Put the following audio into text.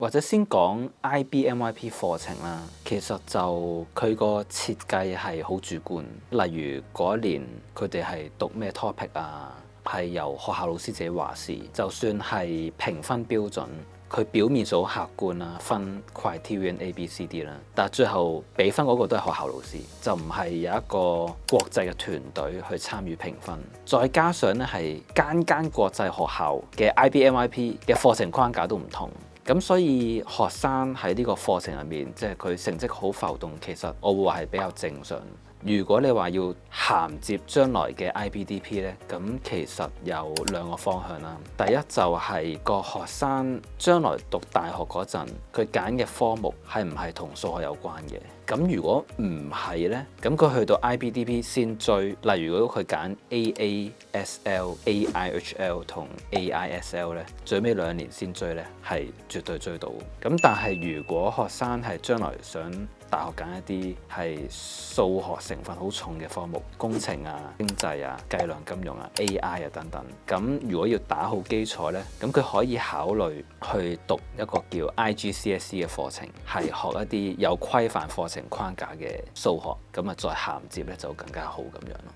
或者先講 IB/MYP 課程啦，其實就佢個設計係好主觀。例如嗰一年佢哋係讀咩 topic 啊，係由學校老師自己話事。就算係評分標準，佢表面上好客觀啦，分 criterion A、B、C、D 啦，但係最後俾分嗰個都係學校老師，就唔係有一個國際嘅團隊去參與評分。再加上咧係間國際學校嘅 IB/MYP 嘅課程框架都唔同。咁所以學生喺呢個課程入面，即係佢成績好浮動，其實我會話係比較正常。如果你話要銜接將來嘅 IBDP 呢，咁其實有兩個方向啦。第一就係個學生將來讀大學嗰陣，佢揀嘅科目係唔係同數學有關嘅？咁如果唔係呢，咁佢去到 IBDP 先追。例如如果佢揀 AASL、AIHL 同 AISL 呢，最尾2年先追呢，係絕對追到。咁但係如果學生係將來想大學揀一啲係數學成分好重嘅科目，工程啊、經濟啊、計量金融啊、AI 啊等等，咁如果要打好基礎呢，咁佢可以考慮去讀一個叫 IGCSE 嘅課程，係學一啲有規範課程框架嘅數學，咁啊再銜接咧就更加好咁樣咯。